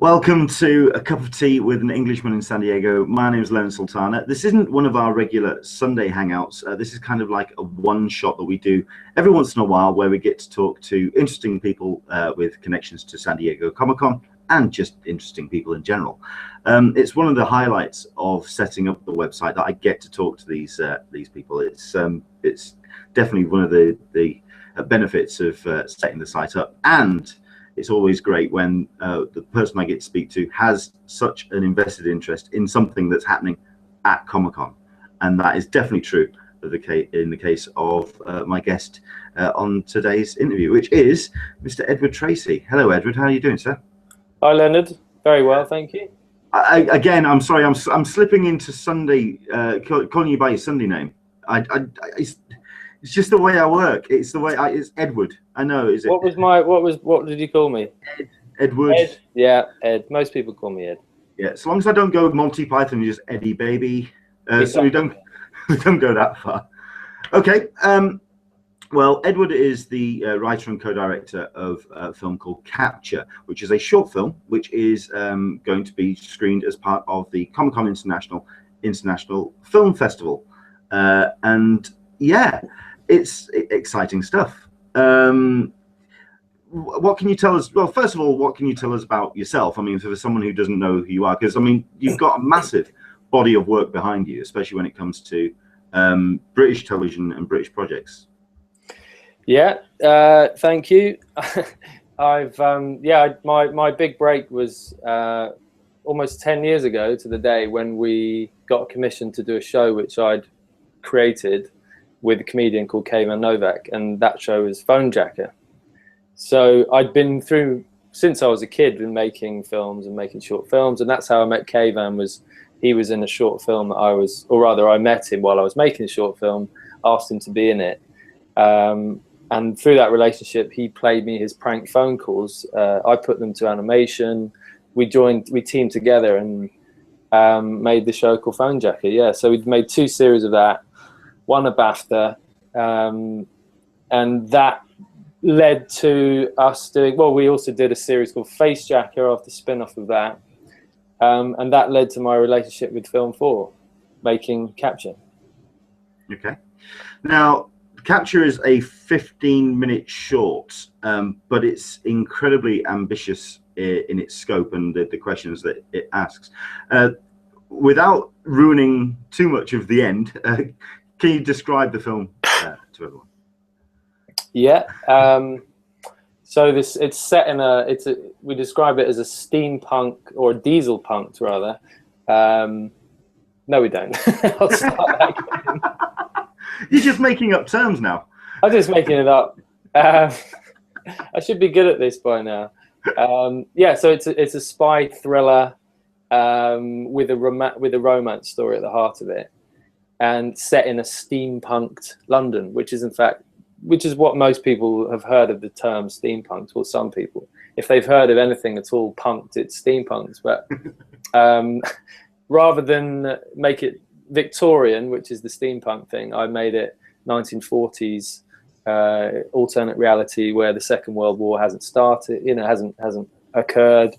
Welcome to A Cup of Tea with an Englishman in San Diego. My name is Leonard Sultana. This isn't one of our regular Sunday hangouts. This is kind of like a one-shot that we do every once in a while where we get to talk to interesting people with connections to San Diego Comic-Con and just interesting people in general. It's one of the highlights of setting up the website that I get to talk to these people. It's definitely one of the benefits of setting the site up, and it's always great when the person I get to speak to has such an invested interest in something that's happening at Comic-Con. And that is definitely true in the case of my guest on today's interview, which is Mr. Edward Tracy. Hello, Edward. How are you doing, sir? Hi, Leonard. Very well, thank you. Again, I'm sorry. I'm slipping into Sunday, calling you by your Sunday name. It's just the way I work. It's the way it's Edward. I know. Is it? What did you call me? Edward. Ed. Yeah, Ed. Most people call me Ed. Yeah, as long as I don't go Monty Python, just Eddie Baby. Exactly. So we don't go that far. Okay. Well, Edward is the writer and co-director of a film called CAPTCHA, which is a short film which is going to be screened as part of the Comic-Con International Film Festival. And yeah, it's exciting stuff. What can you tell us? Well, first of all, what can you tell us about yourself? I mean, for someone who doesn't know who you are, because I mean, you've got a massive body of work behind you, especially when it comes to British television and British projects. Yeah, thank you. My big break was almost 10 years ago to the day when we got commissioned to do a show which I'd created with a comedian called Kayvan Novak, and that show is Fonejacker. So I'd been through, since I was a kid, been making films and making short films, and that's how I met Kayvan. He was in a short film that I met him while I was making a short film, asked him to be in it. And through that relationship, he played me his prank phone calls. I put them to animation. We teamed together and made the show called Fonejacker. Yeah, so we'd made 2 series of that, won a BAFTA, and that led to us doing, well, we also did a series called Facejacker after spin-off of that, and that led to my relationship with Film 4, making CAPTCHA. Okay. Now, CAPTCHA is a 15-minute short, but it's incredibly ambitious in its scope and the questions that it asks. Without ruining too much of the end, can you describe the film to everyone? Yeah. So it's set in we describe it as a steampunk or a diesel punk rather. No, we don't. I'll start that again. You're just making up terms now. I'm just making it up. I should be good at this by now. Yeah, so it's a spy thriller with a romance story at the heart of it, and set in a steampunked London, which is what most people have heard of the term steampunked, or some people. If they've heard of anything at all punked, it's steampunked. But rather than make it Victorian, which is the steampunk thing, I made it 1940s alternate reality where the Second World War hasn't started, hasn't occurred.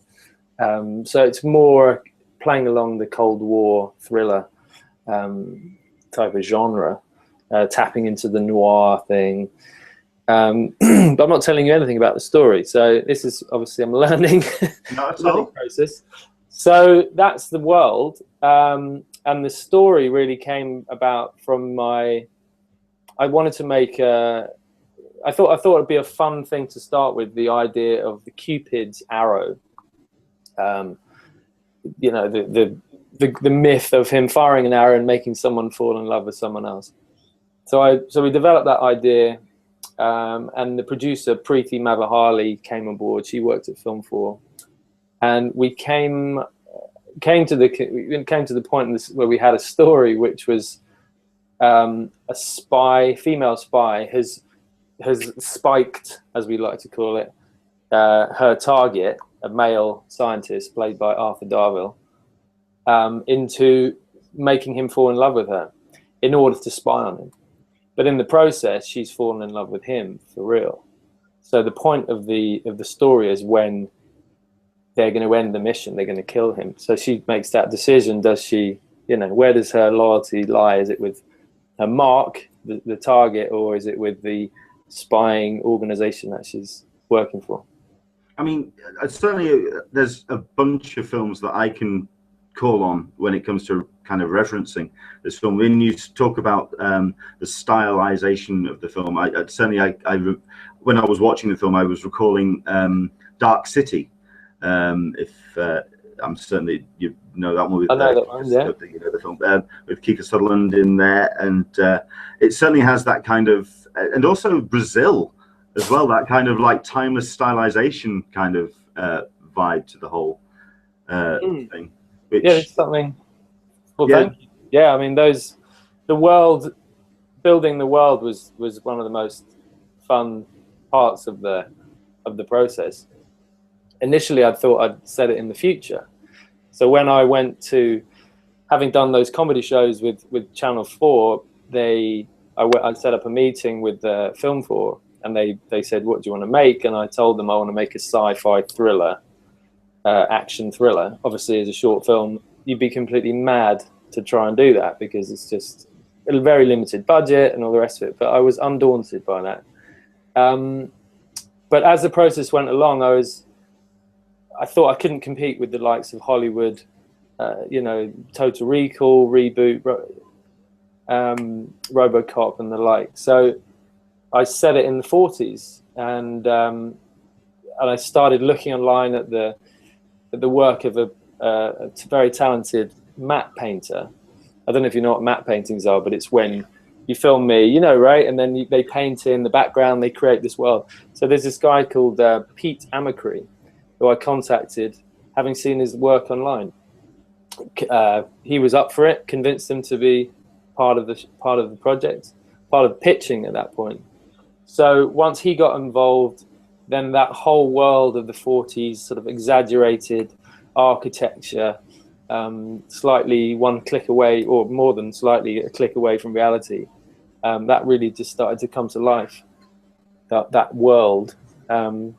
So it's more playing along the Cold War thriller type of genre, tapping into the noir thing. But I'm not telling you anything about the story. So this is obviously I'm learning process. So that's the world. And the story really came about from I wanted to make I thought it'd be a fun thing to start with, the idea of the Cupid's arrow. The myth of him firing an arrow and making someone fall in love with someone else. So we developed that idea, and the producer Preeti Mavahali came on board. She worked at Film 4, and we came to the point where we had a story which was a female spy has spiked, as we like to call it, her target, a male scientist played by Arthur Darvill, into making him fall in love with her in order to spy on him. But in the process, she's fallen in love with him for real. So the point of the story is when they're going to end the mission, they're going to kill him. So she makes that decision. Does she, where does her loyalty lie? Is it with her mark, the target, or is it with the spying organization that she's working for? I mean, certainly there's a bunch of films that I can call on when it comes to kind of referencing this film. When you talk about the stylization of the film, I when I was watching the film, I was recalling Dark City. I'm certainly, you know that one with, I know that one, yeah. The film with Kiefer Sutherland in there, and it certainly has that kind of, and also Brazil as well, that kind of like timeless stylization kind of vibe to the whole thing. Which, yeah, it's something. Well, thank you. Yeah, I mean, building the world was one of the most fun parts of the process. Initially, I thought I'd set it in the future. So when I went to, having done those comedy shows with Channel 4, I set up a meeting with Film 4, and they said, what do you want to make? And I told them I want to make a sci-fi thriller, action thriller. Obviously, as a short film, you'd be completely mad to try and do that because it's just a very limited budget and all the rest of it. But I was undaunted by that. But as the process went along, I thought I couldn't compete with the likes of Hollywood, Total Recall, Reboot, RoboCop, and the like. So I set it in the 40s, and I started looking online at the work of a very talented matte painter. I don't know if you know what matte paintings are, but it's when you film me, right? And then they paint in the background, they create this world. So there's this guy called Pete Amacree, who I contacted, having seen his work online. He was up for it, convinced him to be part of the project, part of pitching at that point. So once he got involved, then that whole world of the 40s, sort of exaggerated architecture, slightly one click away, or more than slightly a click away from reality, that really just started to come to life, that world. And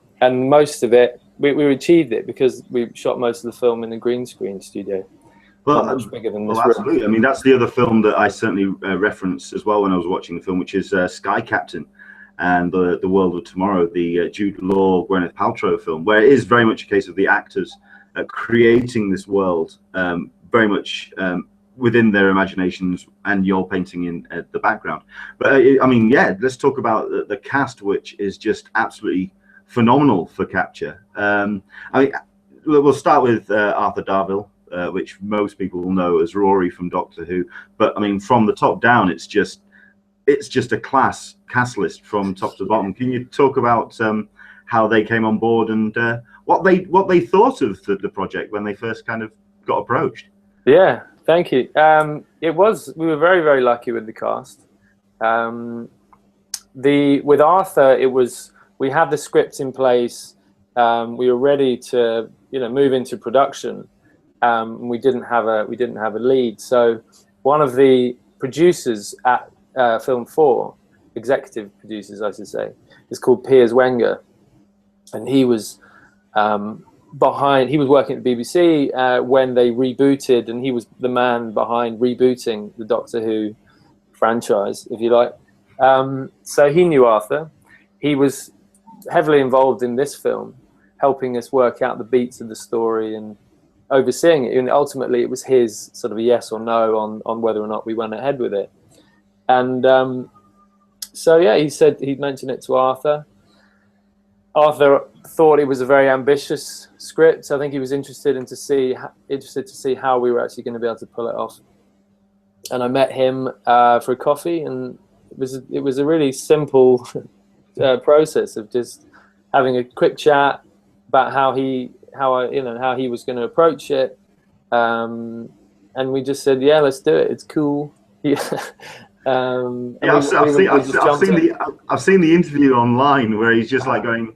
most of it, we achieved it because we shot most of the film in a green screen studio. Well, much bigger than this absolutely. room. I mean, that's the other film that I certainly referenced as well when I was watching the film, which is Sky Captain and the World of Tomorrow, the Jude Law, Gwyneth Paltrow film, where it is very much a case of the actors creating this world very much within their imaginations, and you're painting in the background. But I mean, yeah, let's talk about the cast, which is just absolutely phenomenal for CAPTCHA. I mean, we'll start with Arthur Darvill, which most people will know as Rory from Doctor Who. But I mean, from the top down, it's just a class cast list from top to bottom. Can you talk about how they came on board and what they thought of the project when they first kind of got approached? Yeah, thank you. We were very, very lucky with the cast. With Arthur, we had the script in place. We were ready to move into production. We didn't have a lead. So one of the producers at Film 4, executive producers, I should say, is called Piers Wenger, and he was he was working at the BBC when they rebooted, and he was the man behind rebooting the Doctor Who franchise, if you like. So he knew Arthur. He was heavily involved in this film, helping us work out the beats of the story and overseeing it. And ultimately, it was his sort of a yes or no on whether or not we went ahead with it. And so yeah, he'd mentioned it to Arthur. Arthur thought it was a very ambitious script. I think he was interested to see how we were actually going to be able to pull it off. And I met him for a coffee, and it was a really simple process of just having a quick chat about how he was going to approach it, and we just said, yeah, let's do it. It's cool. I've seen the interview online where he's just like going,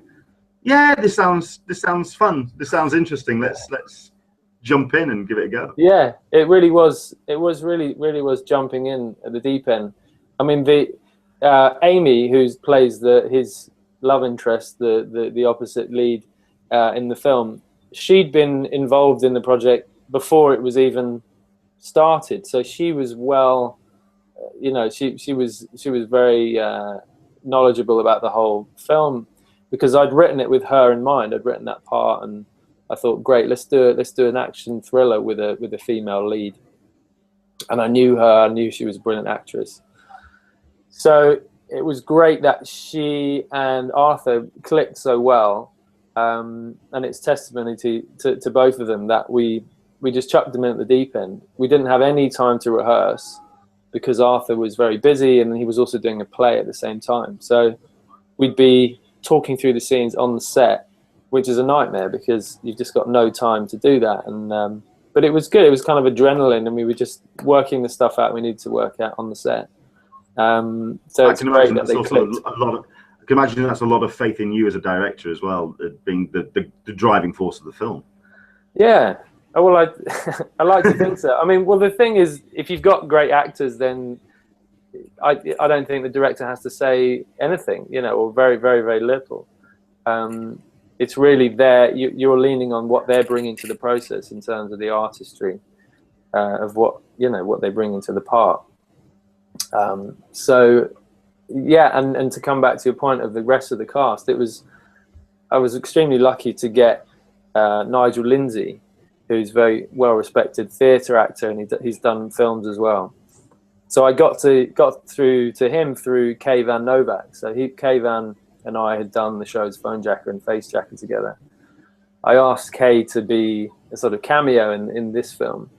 yeah, this sounds fun. This sounds interesting. Let's jump in and give it a go. Yeah, it really was. It was really was jumping in at the deep end. I mean, the Amy, who plays his love interest, the opposite lead in the film, she'd been involved in the project before it was even started, so she was she was very knowledgeable about the whole film, because I'd written it with her in mind. I'd written that part, and I thought, great, let's do an action thriller with a female lead. And I knew her. I knew she was a brilliant actress. So it was great that she and Arthur clicked so well, and it's testimony to both of them that we just chucked them in at the deep end. We didn't have any time to rehearse because Arthur was very busy, and he was also doing a play at the same time. So we'd be talking through the scenes on the set, which is a nightmare because you've just got no time to do that. And but it was good. It was kind of adrenaline, and we were just working the stuff out we needed to work out on the set. So it's great that they clicked. I can imagine that's a lot of faith in you as a director as well, being the driving force of the film. Yeah. Oh, well, I like to think so. I mean, well, the thing is, if you've got great actors, then I don't think the director has to say anything, or very, very, very little. It's really you're leaning on what they're bringing to the process in terms of the artistry of what they bring into the part. So yeah, and to come back to your point of the rest of the cast, I was extremely lucky to get Nigel Lindsey, who's very well-respected theatre actor, and he's done films as well. So I got through to him through Kayvan Novak. So Kayvan and I had done the shows Fonejacker and Facejacker together. I asked Kay to be a sort of cameo in this film,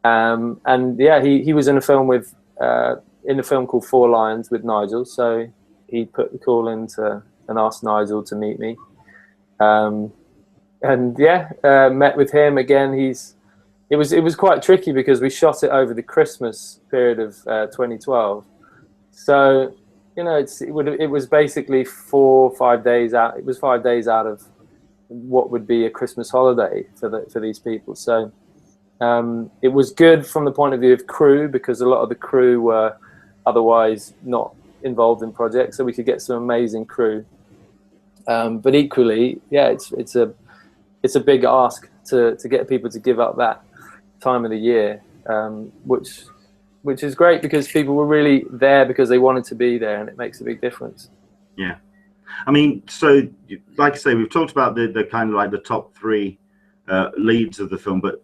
and yeah, he was in a film called Four Lions with Nigel. So he put the call in and asked Nigel to meet me. And yeah, met with him again. It was quite tricky because we shot it over the Christmas period of 2012. So it was basically 4 or 5 days out. It was 5 days out of what would be a Christmas holiday for these people. So it was good from the point of view of crew, because a lot of the crew were otherwise not involved in projects, so we could get some amazing crew. But equally, yeah, it's a big ask to get people to give up that time of the year, which is great because people were really there because they wanted to be there, and it makes a big difference. Yeah, I mean, so like I say, we've talked about the kind of like the top 3 leads of the film, but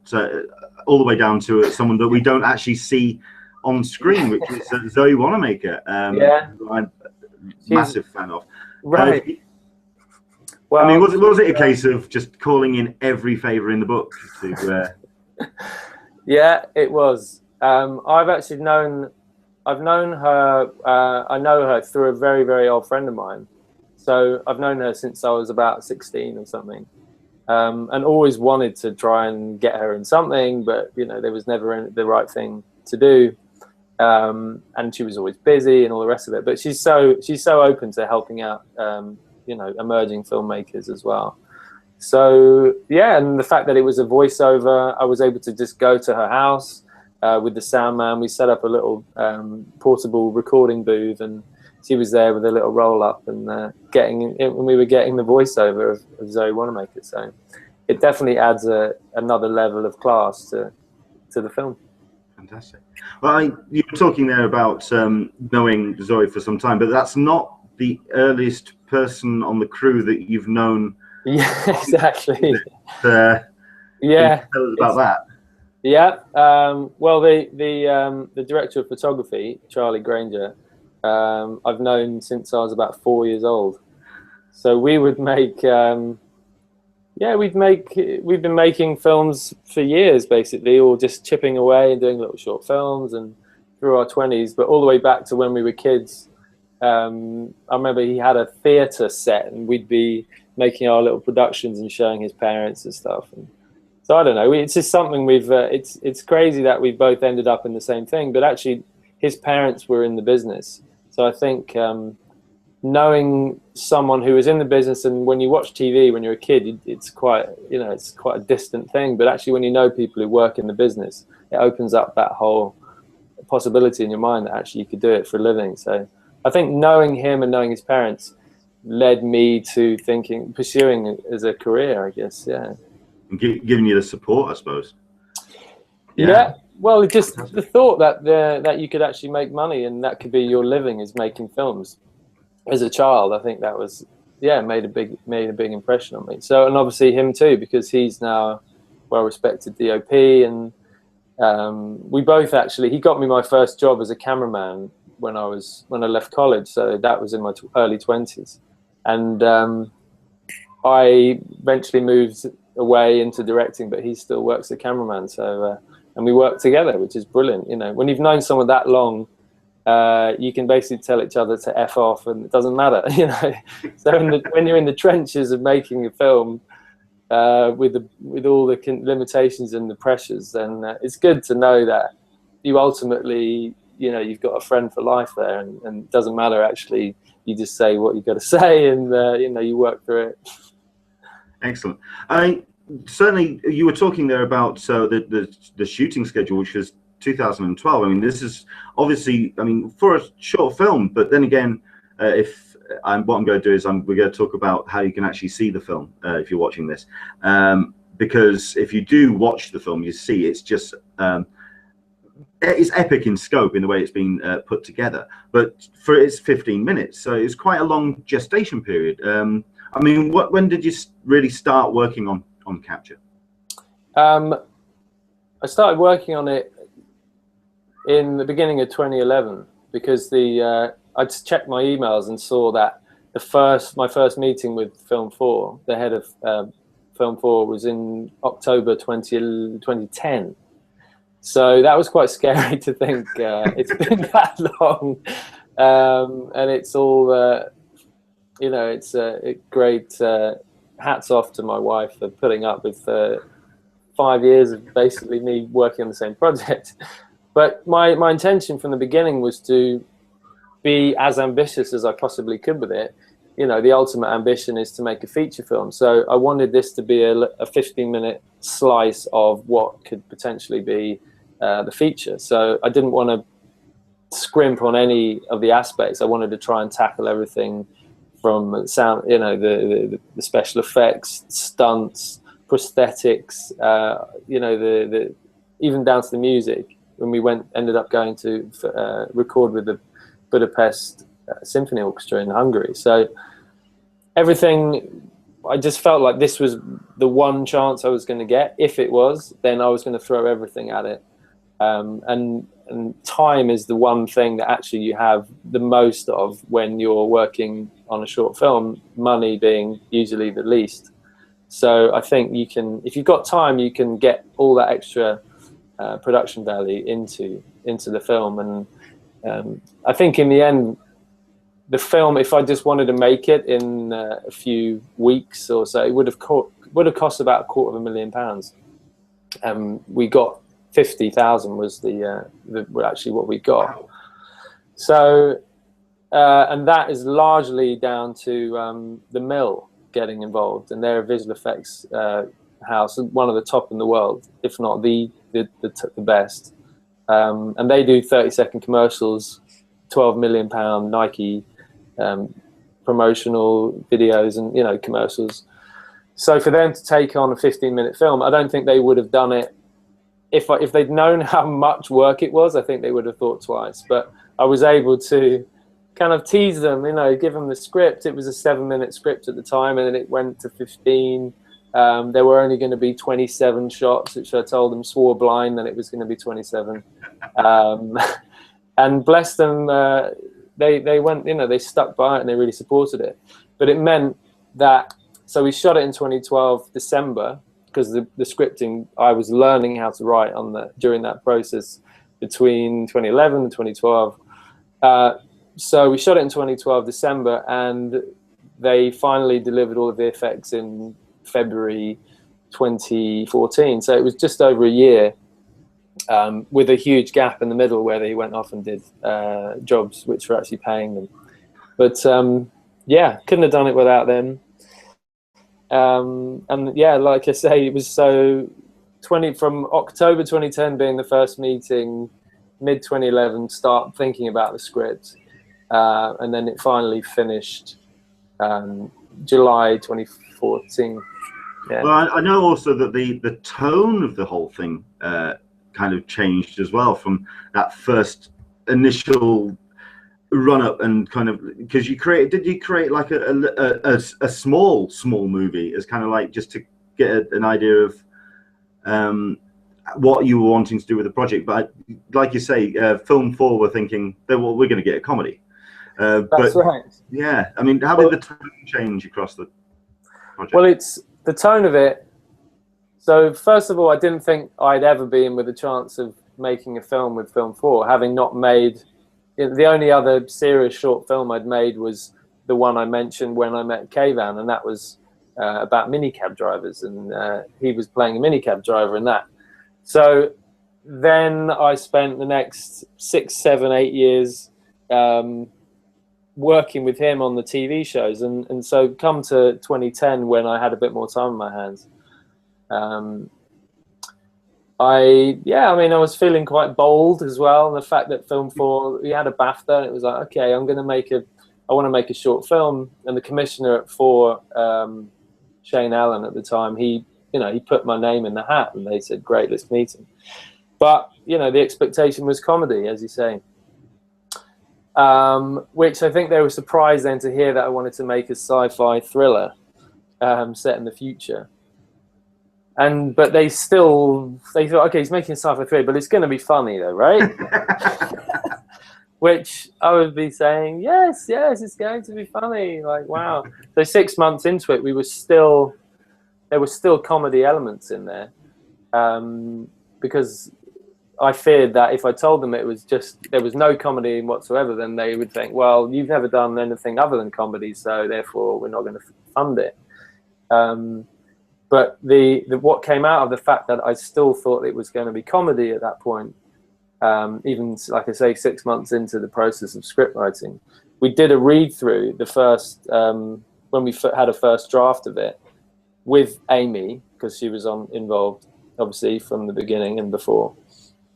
all the way down to someone that we don't actually see on screen, which is Zoe Wanamaker. Yeah, who I'm a massive fan of. Right. Well, I mean, was it a case of just calling in every favour in the book to? Yeah, it was. I've known her. I know her through a very, very old friend of mine. So I've known her since I was about 16 or something, and always wanted to try and get her in something, but there was never the right thing to do, and she was always busy and all the rest of it. But she's so open to helping out. Emerging filmmakers as well. So yeah, and the fact that it was a voiceover, I was able to just go to her house with the sound man. We set up a little portable recording booth, and she was there with a little roll up, and we were getting the voiceover of Zoe Wanamaker. So it definitely adds another level of class to the film. Fantastic. Well, you were talking there about knowing Zoe for some time, but that's not the earliest person on the crew that you've known. Yeah, exactly. Yeah. Tell us about that. Yeah. Well, the director of photography, Charlie Granger, I've known since I was about 4 years old. So we would make. We've been making films for years, basically, or just chipping away and doing little short films, and through our 20s, but all the way back to when we were kids. I remember he had a theatre set, and we'd be making our little productions and showing his parents and stuff. And so I don't know. It's just something we've. It's crazy that we both ended up in the same thing, but actually, his parents were in the business. So I think knowing someone who is in the business, and when you watch TV when you're a kid, it's quite a distant thing. But actually, when you know people who work in the business, it opens up that whole possibility in your mind that actually you could do it for a living. So I think knowing him and knowing his parents led me to pursuing it as a career, I guess. Yeah. and giving you the support, I suppose. Yeah. Well, just the thought that that you could actually make money and that could be your living is making films. As a child, I think that was made a big impression on me. So, and obviously him too, because he's now well-respected DOP, and we both actually, he got me my first job as a cameraman when I left college, so that was in my early 20s, and I eventually moved away into directing, but he still works as a cameraman, so and we work together, which is brilliant. You know, when you've known someone that long, you can basically tell each other to F off and it doesn't matter, you know. So when you're in the trenches of making a film, with all the limitations and the pressures, then it's good to know that you ultimately, you know, you've got a friend for life there, and it doesn't matter actually. You just say what you've got to say, and you know, you work through it. Excellent. Certainly, you were talking there about the shooting schedule, which was 2012. I mean, this is obviously, I mean, for a short film, but then again, what I'm going to do is we're going to talk about how you can actually see the film if you're watching this, because if you do watch the film, you see it's just it's epic in scope in the way it's been put together. But it's 15 minutes, so it's quite a long gestation period. I mean, when did you really start working on CAPTCHA? I started working on it in the beginning of 2011 because I just checked my emails and saw that my first meeting with Film 4, the head of Film 4, was in October 2010. So that was quite scary to think it's been that long, and it's all you know, it's a great hats off to my wife for putting up with 5 years of basically me working on the same project. But my intention from the beginning was to be as ambitious as I possibly could with it. You know, the ultimate ambition is to make a feature film. So I wanted this to be a 15-minute slice of what could potentially be the feature. So I didn't want to scrimp on any of the aspects. I wanted to try and tackle everything from sound, you know, the special effects, stunts, prosthetics, you know, the even down to the music. When we ended up going to record with the Budapest Symphony Orchestra in Hungary. So everything, I just felt like this was the one chance I was going to get. If it was, then I was going to throw everything at it. And time is the one thing that actually you have the most of when you're working on a short film, money being usually the least. So I think you can, if you've got time, you can get all that extra production value into the film. And I think in the end, the film, if I just wanted to make it in a few weeks or so, it would have cost about £250,000. We got 50,000 was actually what we got. So and that is largely down to the Mill getting involved, and they're a visual effects house, one of the top in the world, if not the best. And they do 30-second commercials, £12 million Nike promotional videos, and, you know, commercials. So for them to take on a 15-minute film, I don't think they would have done it if they'd known how much work it was. I think they would have thought twice. But I was able to kind of tease them, you know, give them the script. It was a 7-minute script at the time, and then it went to 15. There were only going to be 27 shots, which I told them, swore blind that it was going to be 27. And bless them, they went, you know, they stuck by it and they really supported it. But it meant that, so we shot it in 2012, December, because the scripting, I was learning how to write during that process between 2011 and 2012. So we shot it in 2012, December, and they finally delivered all of the effects in February 2014. So it was just over a year, with a huge gap in the middle where they went off and did jobs which were actually paying them. But yeah, couldn't have done it without them. And yeah, like I say, it was so from October 2010 being the first meeting, mid 2011 start thinking about the script, and then it finally finished July 2014. Yeah. Well, I know also that the tone of the whole thing kind of changed as well from that first initial run up, and kind of, because you create like a small movie as kind of like just to get an idea of what you were wanting to do with the project. But like you say, Film 4 were thinking that, well, we're going to get a comedy. That's right. Yeah, I mean, how did the tone change across the project? Well, it's the tone of it. So first of all, I didn't think I'd ever be in with a chance of making a film with Film 4, having not made. The only other serious short film I'd made was the one I mentioned when I met Kayvan, and that was about minicab drivers, and he was playing a minicab driver in that. So then I spent the next 6, 7, 8 years working with him on the TV shows, and so come to 2010, when I had a bit more time on my hands, I was feeling quite bold as well. And the fact that Film 4, we had a BAFTA, and it was like, okay, I want to make a short film. And the commissioner at 4, Shane Allen at the time, he put my name in the hat, and they said, great, let's meet him. But, the expectation was comedy, as you say. Which I think they were surprised then to hear that I wanted to make a sci-fi thriller set in the future. But they thought, okay, he's making a sci-fi thriller, but it's going to be funny though, right? Which I would be saying, yes, it's going to be funny. Like, wow. So 6 months into it, there were still comedy elements in there, because I feared that if I told them there was no comedy whatsoever, then they would think, well, you've never done anything other than comedy, so therefore we're not going to fund it. But what came out of the fact that I still thought it was going to be comedy at that point, even, like I say, 6 months into the process of script writing, we did a read-through, the first, when we had a first draft of it, with Amy, because she was involved, obviously, from the beginning and before.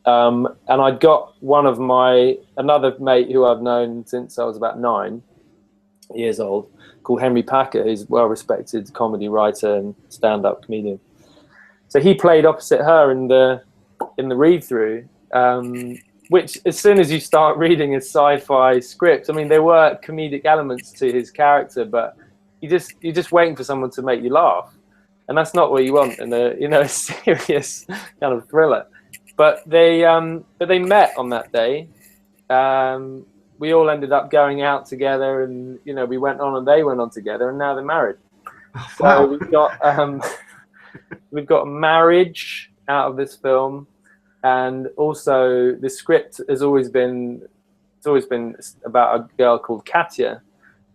And I'd got another mate who I've known since I was about 9 years old, called Henry Packer, who's a well-respected comedy writer and stand-up comedian. So he played opposite her in the read-through, which, as soon as you start reading a sci-fi script, I mean, there were comedic elements to his character, but you're just waiting for someone to make you laugh, and that's not what you want in a serious kind of thriller. But they met on that day. We all ended up going out together, and we went on and they went on together, and now they're married. Wow. So we've got marriage out of this film, and also the script has always been about a girl called Katya,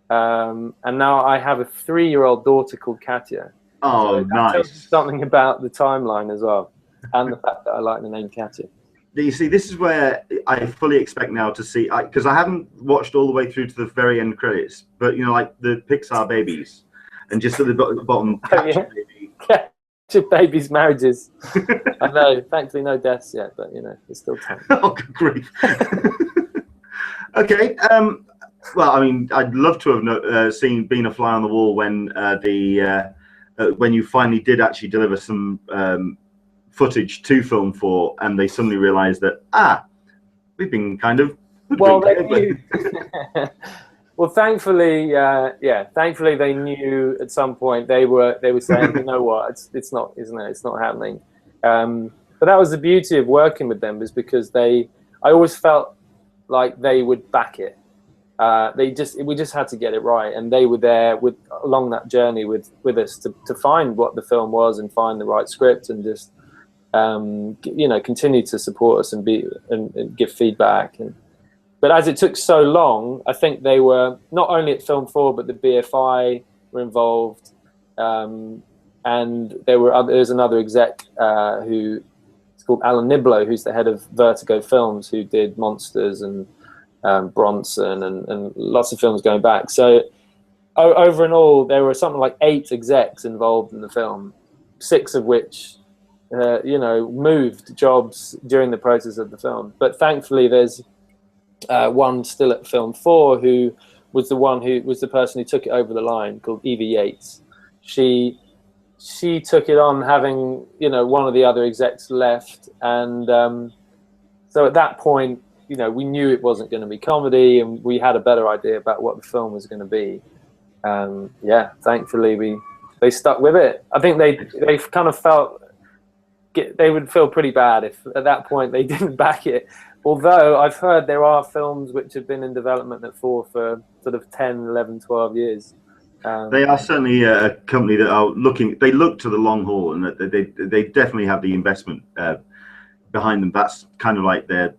and now I have a 3-year-old daughter called Katya. Oh, so nice. Tells you something about the timeline as well, and the fact that I like the name Katya. You see, this is where I fully expect now to see, because I haven't watched all the way through to the very end credits, but like the Pixar babies, and just at the bottom, CAPTCHA baby. CAPTCHA babies' marriages. I know, thankfully no deaths yet, but it's still time. Oh, good grief. Okay. Well, I mean, I'd love to have been a fly on the wall when when you finally did actually deliver some footage to Film 4, and they suddenly realized that we've been kind of well, they knew. Well, thankfully they knew at some point. They were saying, you know what, it's not, isn't it? It's not happening. But that was the beauty of working with them, is because I always felt like they would back it. We just had to get it right, and they were there along that journey with us to find what the film was and find the right script, and just continue to support us and give feedback. But as it took so long, I think they were not only at Film 4, but the BFI were involved, and there's another exec who is called Alan Niblo, who's the head of Vertigo Films, who did Monsters and Bronson and lots of films going back. So over and all, there were something like 8 execs involved in the film, 6 of which moved jobs during the process of the film. But thankfully there's one still at Film 4 who was the person who took it over the line, called Evie Yates. She she took it on, having, you know, one of the other execs left, and so at that point, you know, we knew it wasn't going to be comedy, and we had a better idea about what the film was going to be. Yeah, thankfully they stuck with it. I think they kind of felt they would feel pretty bad if at that point they didn't back it. Although I've heard there are films which have been in development for sort of 10, 11, 12 years. They are certainly a company that are looking. They look to the long haul, and that they definitely have the investment behind them. That's kind of like their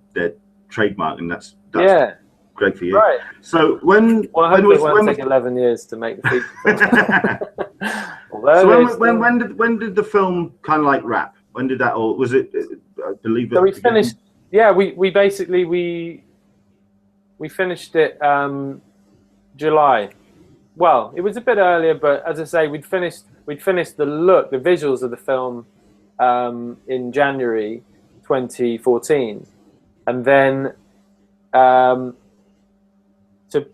trademark, and that's yeah, great for you. Right. So when it won't take 11 years to make the feature film. So when did the film kind of like wrap? When did that, or was it? I believe. So we finished. Yeah, we basically we finished it July. Well, it was a bit earlier, but as I say, we'd finished the visuals of the film in January 2014, and then to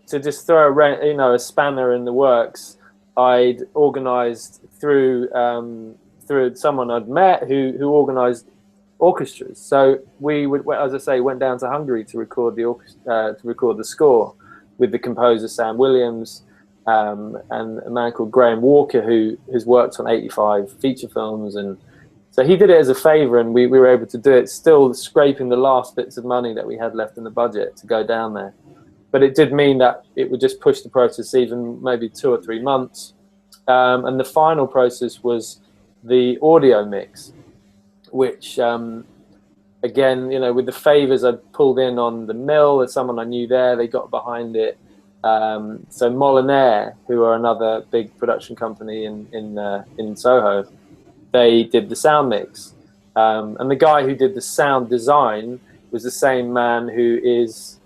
just throw a spanner in the works, I'd organised through someone I'd met who organised orchestras. So we would, as I say, went down to Hungary to record the score with the composer Sam Williams and a man called Graham Walker, who has worked on 85 feature films, and so he did it as a favour, and we were able to do it, still scraping the last bits of money that we had left in the budget to go down there. But it did mean that it would just push the process even maybe 2 or 3 months, and the final process was the audio mix, which again, you know, with the favours I'd pulled in on the mill, as someone I knew there, they got behind it. So Molinaire, who are another big production company in Soho, they did the sound mix, and the guy who did the sound design was the same man who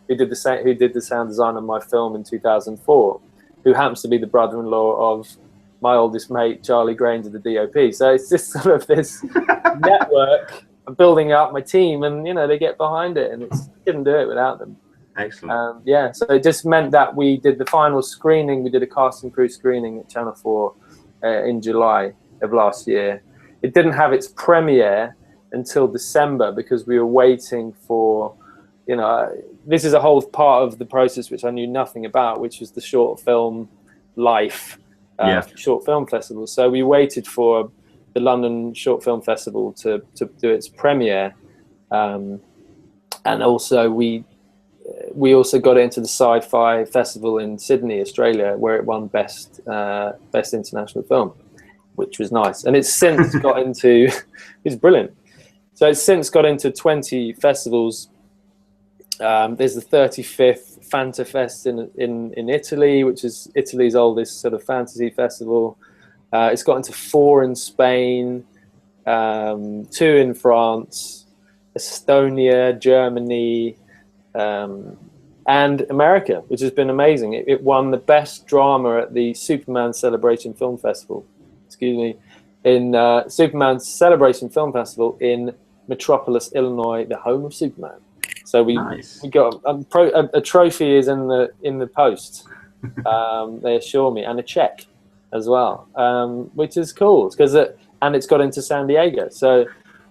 did the sound design on my film in 2004, who happens to be the brother-in-law of my oldest mate, Charlie Granger, the DOP. So it's just sort of this network of building up my team, and, you know, they get behind it, and couldn't do it without them. Excellent. Yeah, so it just meant that we did the final screening. We did a cast and crew screening at Channel 4 in July of last year. It didn't have its premiere until December because we were waiting for, you know, this is a whole part of the process which I knew nothing about, which was the short film life, short film festival. So we waited for the London Short Film Festival to do its premiere, and also we also got into the Sci-Fi Festival in Sydney, Australia, where it won best international film, which was nice. And it's since got into, it's brilliant. So it's since got into 20 festivals. There's the 35th Fanta Fest in Italy, which is Italy's oldest sort of fantasy festival. It's got into 4 in Spain, 2 in France, Estonia, Germany, and America, which has been amazing. It won the best drama at the Superman Celebration Film Festival. In Superman Celebration Film Festival in Metropolis, Illinois, the home of Superman. So we got a trophy is in the post. They assure me, and a check as well, which is cool and it's got into San Diego. So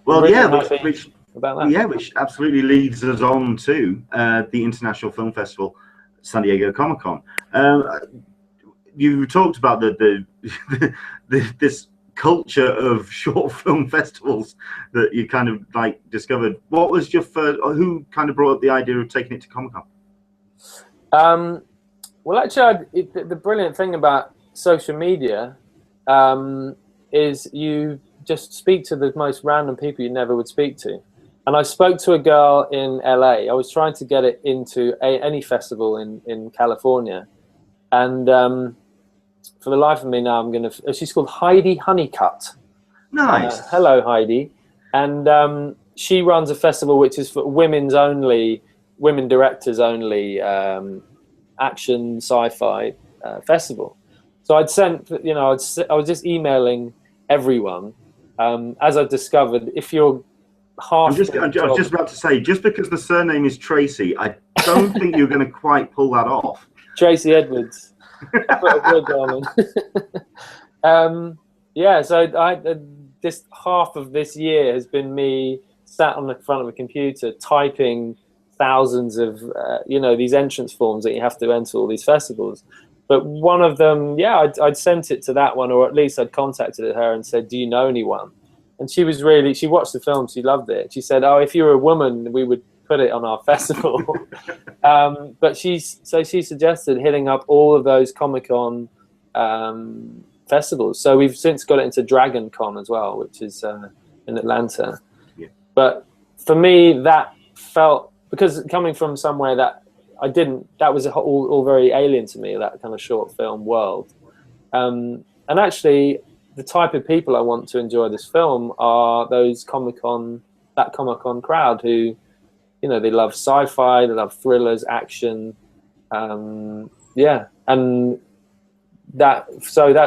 which absolutely leads us on to the International Film Festival, San Diego Comic-Con. You talked about this culture of short film festivals that you kind of like discovered. What was your first, or who kind of brought up the idea of taking it to Comic-Con? Well, actually, the brilliant thing about social media is you just speak to the most random people you never would speak to. And I spoke to a girl in LA. I was trying to get it into any festival in California. And for the life of me now, she's called Heidi Honeycutt. Nice. Hello, Heidi. And she runs a festival which is for women directors only, action sci-fi festival. So I'd sent, I was just emailing everyone. As I discovered, if you're half... I was just about to say, just because the surname is Tracy, I don't think you're going to quite pull that off. Tracy Edwards. Yeah, so this half of this year has been me sat on the front of a computer typing thousands of these entrance forms that you have to enter all these festivals. But one of them, yeah, I'd sent it to that one, or at least I'd contacted her and said, "Do you know anyone?" And she watched the film, she loved it. She said, "Oh, if you were a woman, we would put it on our festival." But she suggested hitting up all of those Comic-Con festivals. So we've since got it into Dragon Con as well, which is in Atlanta. Yeah. But for me, that felt, because coming from somewhere that that was all very alien to me, that kind of short film world. And actually, the type of people I want to enjoy this film are those Comic-Con crowd who, they love sci-fi, they love thrillers, action. Yeah. And that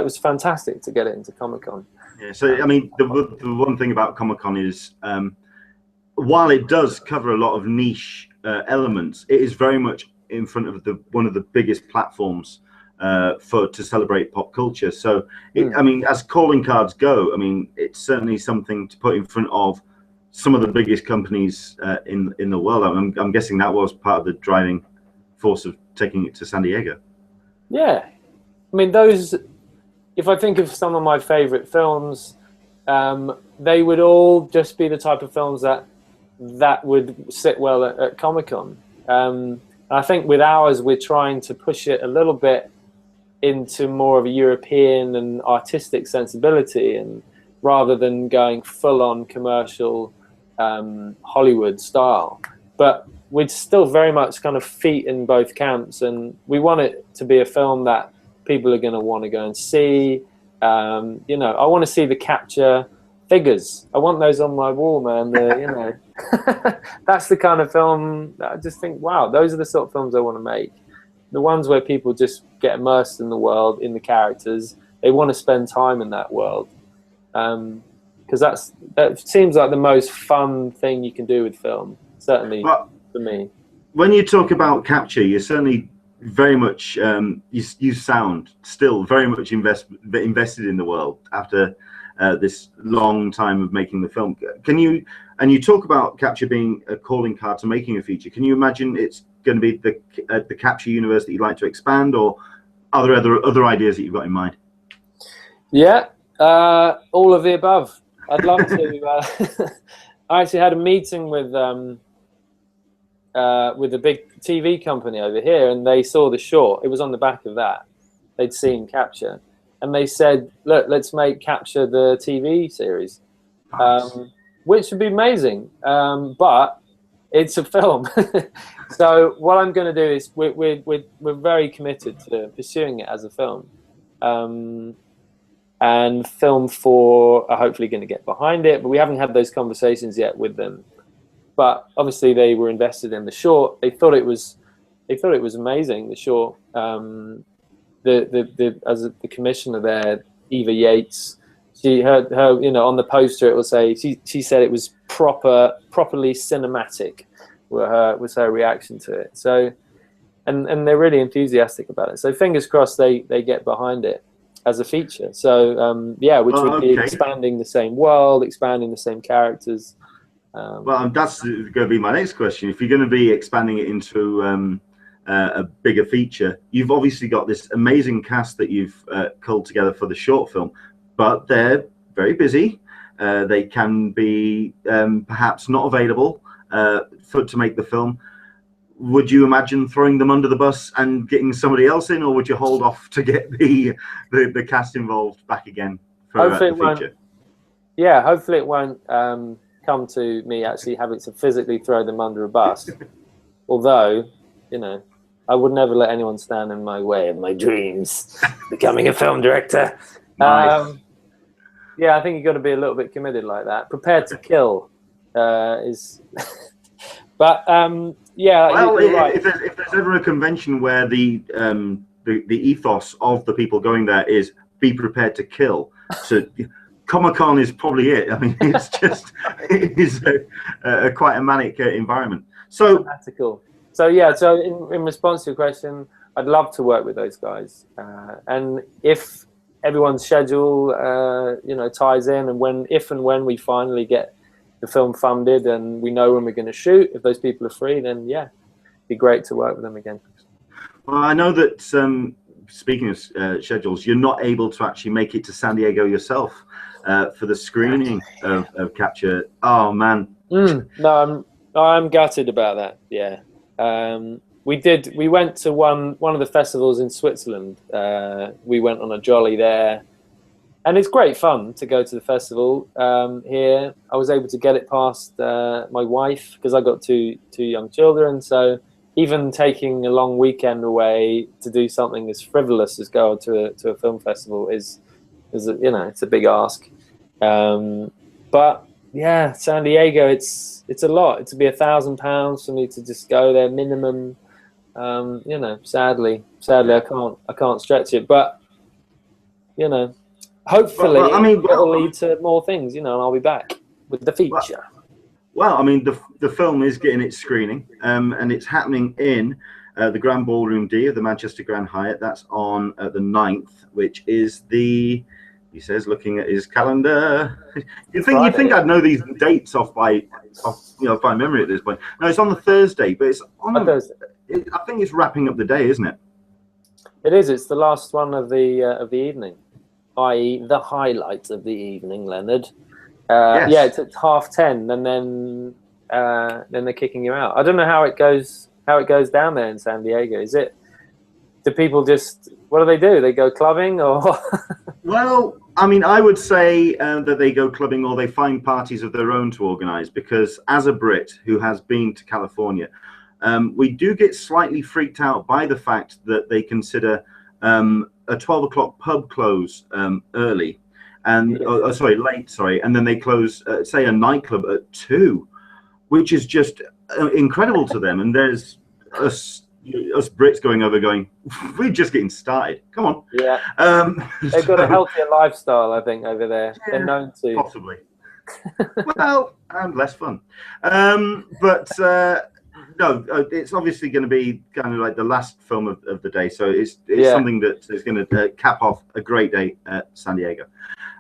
was fantastic to get it into Comic-Con. Yeah, so I mean, the one thing about Comic-Con is, while it does cover a lot of niche elements, it is very much in front of one of the biggest platforms to celebrate pop culture. So, I mean, as calling cards go, I mean, it's certainly something to put in front of some of the biggest companies in the world. I'm guessing that was part of the driving force of taking it to San Diego. Yeah. I mean, if I think of some of my favorite films, they would all just be the type of films that would sit well at Comic-Con. I think with ours, we're trying to push it a little bit into more of a European and artistic sensibility, and rather than going full-on commercial Hollywood style. But we're still very much kind of feet in both camps, and we want it to be a film that people are going to want to go and see. I want to see the CAPTCHA figures. I want those on my wall, man. That's the kind of film that I just think, wow, those are the sort of films I want to make. The ones where people just get immersed in the world, in the characters. They want to spend time in that world. Because that seems like the most fun thing you can do with film, certainly for me. When you talk about CAPTCHA, you're certainly very much, you sound still very much invested in the world after this long time of making the film. And you talk about CAPTCHA being a calling card to making a feature. Can you imagine it's going to be the CAPTCHA universe that you'd like to expand, or are there other ideas that you've got in mind? Yeah, all of the above. I'd love to. I actually had a meeting with a big TV company over here, and they saw the short. It was on the back of that. They'd seen CAPTCHA, and they said, "Look, let's make CAPTCHA the TV series," Nice. Which would be amazing. But it's a film, so what I'm going to do is we're very committed to pursuing it as a film, and Film 4 are hopefully going to get behind it, but we haven't had those conversations yet with them. But obviously they were invested in the short. They thought it was amazing, the short. As the commissioner there, Eva Yates, her on the poster it will say, she said it was properly cinematic, was her reaction to it. So and they're really enthusiastic about it. So fingers crossed they get behind it as a feature. So which would be expanding the same world, expanding the same characters. Well, that's going to be my next question. If you're going to be expanding it into a bigger feature, you've obviously got this amazing cast that you've culled together for the short film, but they're very busy. They can be perhaps not available to make the film. Would you imagine throwing them under the bus and getting somebody else in, or would you hold off to get the cast involved back again for the feature? Yeah, hopefully it won't come to me actually having to physically throw them under a bus. Although, I would never let anyone stand in my way of my dreams, becoming a film director. Nice. Yeah, I think you've got to be a little bit committed like that. Prepared to kill is... But, yeah, well, you're right. If there's ever a convention where the ethos of the people going there is be prepared to kill, so Comic-Con is probably it. I mean, it is quite a manic environment. So fanatical. So yeah, so in response to your question, I'd love to work with those guys, and if everyone's schedule, ties in, and if and when we finally get the film funded and we know when we're going to shoot, if those people are free, then yeah, it'd be great to work with them again. Well, I know that speaking of schedules, you're not able to actually make it to San Diego yourself for the screening of CAPTCHA. Oh man. No, I'm gutted about that. Yeah. We went to one of the festivals in Switzerland. We went on a jolly there, and it's great fun to go to the festival. Here, I was able to get it past my wife because I got two young children. So even taking a long weekend away to do something as frivolous as go to a film festival is it's a big ask. But yeah, San Diego, it's a lot. It'd be £1,000 for me to just go there minimum. Sadly, I can't stretch it. But hopefully, it'll lead to more things. And I'll be back with the feature. Well, I mean, the film is getting its screening, and it's happening in the Grand Ballroom D of the Manchester Grand Hyatt. That's on the 9th, which is he says, looking at his calendar. You'd think I'd know these dates off by memory at this point. No, it's on the Thursday, but it's on Thursday. I think it's wrapping up the day, isn't it? It is. It's the last one of the evening, i.e., the highlight of the evening, Leonard. Yes. Yeah, it's at 10:30, and then they're kicking you out. I don't know how it goes down there in San Diego. Do people just, what do? They go clubbing or? Well, I mean, I would say that they go clubbing or they find parties of their own to organise, because as a Brit who has been to California, we do get slightly freaked out by the fact that they consider a 12 o'clock pub close early. And late, and then they close, say, a nightclub at 2, which is just incredible to them. And there's us Brits going, we're just getting started. Come on. Yeah. They've got a healthier lifestyle, I think, over there. Yeah, they're known to. Possibly. Well, and less fun. No, it's obviously going to be kind of like the last film of the day. So it's something that is going to cap off a great day at San Diego.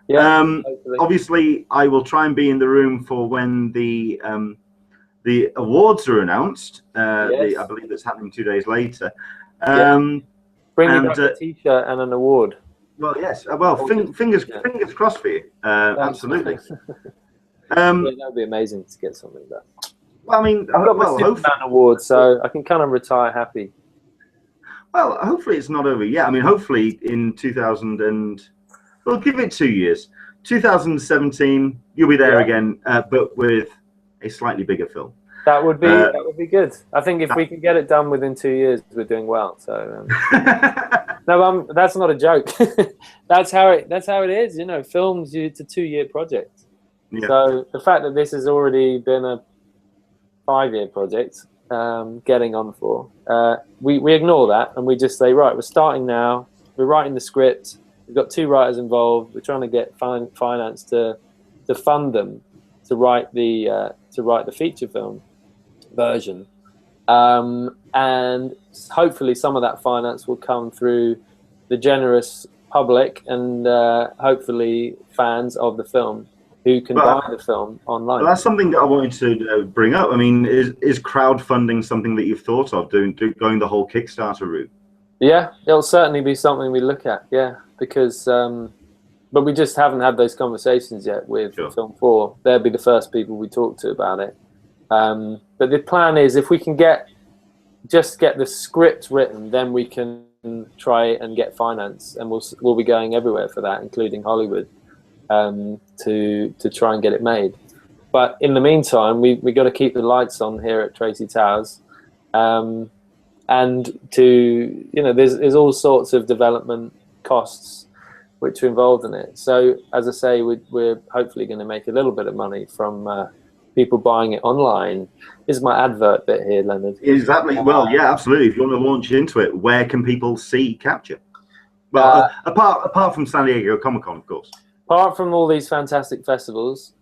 Yeah, obviously, I will try and be in the room for when the awards are announced. I believe it's happening 2 days later. Bring me back a T-shirt and an award. Well, yes. Well, fingers crossed for you. Absolutely. That would be amazing to get something like that. Well, I mean, I've got my Superman award, so I can kind of retire happy. Well, hopefully it's not over yet. I mean, hopefully in we'll give it 2 years. 2017, you'll be there again, but with a slightly bigger film. That would be good. I think if we can get it done within 2 years, we're doing well. So no, that's not a joke. that's how it is. Films, it's a 2-year project. Yeah. So the fact that this has already been a 5-year project, getting on for, we ignore that and we just say, right, we're starting now. We're writing the script. We've got 2 writers involved. We're trying to get finance to fund them to write the feature film version, and hopefully some of that finance will come through the generous public and hopefully fans of the film who can buy the film online. Well, that's something that I wanted to bring up. I mean, is crowdfunding something that you've thought of going the whole Kickstarter route? Yeah, it'll certainly be something we look at. Yeah, because but we just haven't had those conversations yet with Film 4. They'll be the first people we talk to about it. But the plan is, if we can get the script written, then we can try and get finance, and we'll be going everywhere for that, including Hollywood, to try and get it made. But in the meantime, we got to keep the lights on here at Tracy Towers, and there's all sorts of development costs which are involved in it. So as I say, we're hopefully going to make a little bit of money from people buying it online. This is my advert bit here, Leonard. Exactly. Well, yeah, absolutely. If you want to launch into it, where can people see CAPTCHA? Well, apart from San Diego Comic-Con, of course. Apart from all these fantastic festivals,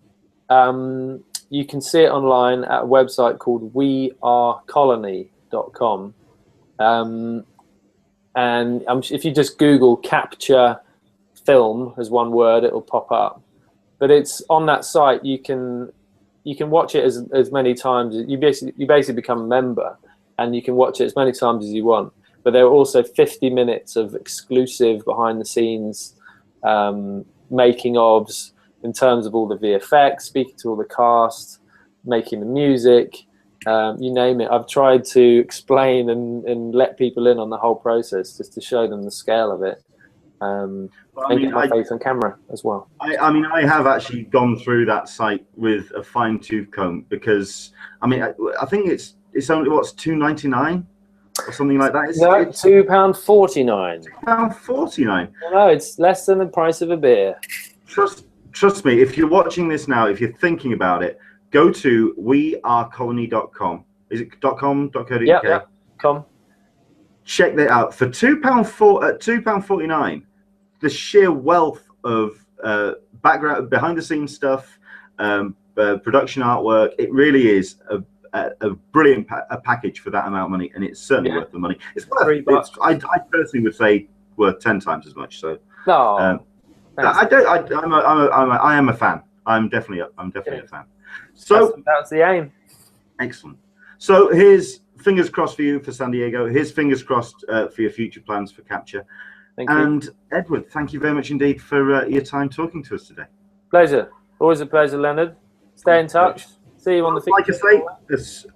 you can see it online at a website called wearecolony.com. And if you just Google CAPTCHA film as one word, it'll pop up. But it's on that site. You can watch it as many times. You basically become a member, and you can watch it as many times as you want. But there are also 50 minutes of exclusive behind the scenes making ofs in terms of all the VFX, speaking to all the cast, making the music, you name it. I've tried to explain and let people in on the whole process just to show them the scale of it. And get my face on camera as well. I mean, I have actually gone through that site with a fine-tooth comb because, I mean, I think it's only, what's, $2.99 or something like that? No, £2.49. £2.49. No, it's less than the price of a beer. Trust me, if you're watching this now, if you're thinking about it, go to wearecolony.com. Is it .com.co.uk? Yeah, com. Check that out for £2.49. The sheer wealth of background, behind the scenes stuff, production artwork. It really is a brilliant package for that amount of money, and it's certainly worth the money. It's worth. I personally would say worth 10 times as much. So no, I am a fan. I'm definitely a fan. So that's the aim. Excellent. So here's fingers crossed for you for San Diego. Here's fingers crossed for your future plans for CAPTCHA. Thank you. And Edward, thank you very much indeed for your time talking to us today. Pleasure. Always a pleasure, Leonard. Stay in touch. See you on the. Like I say,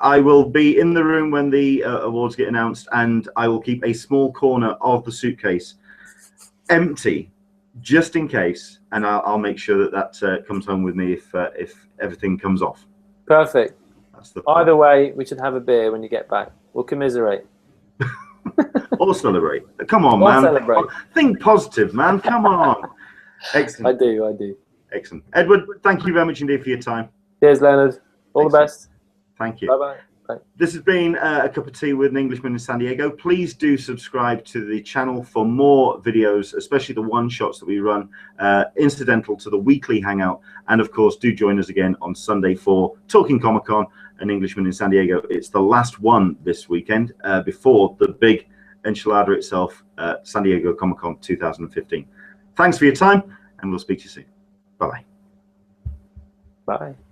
I will be in the room when the awards get announced, and I will keep a small corner of the suitcase empty, just in case, and I'll make sure that comes home with me if everything comes off. Perfect. That's the plan. Either way, we should have a beer when you get back. We'll commiserate. Or celebrate. Come on, man. Celebrate. Think positive, man. Come on. Excellent. I do. Excellent. Edward, thank you very much indeed for your time. Cheers, Leonard. All the best. Thank you. Bye-bye. Bye. This has been a cup of tea with an Englishman in San Diego. Please do subscribe to the channel for more videos, especially the one-shots that we run, incidental to the weekly hangout. And of course, do join us again on Sunday for Talking Comic-Con, an Englishman in San Diego. It's the last one this weekend before the big enchilada itself, San Diego Comic-Con 2015. Thanks for your time, and we'll speak to you soon. Bye-bye. Bye.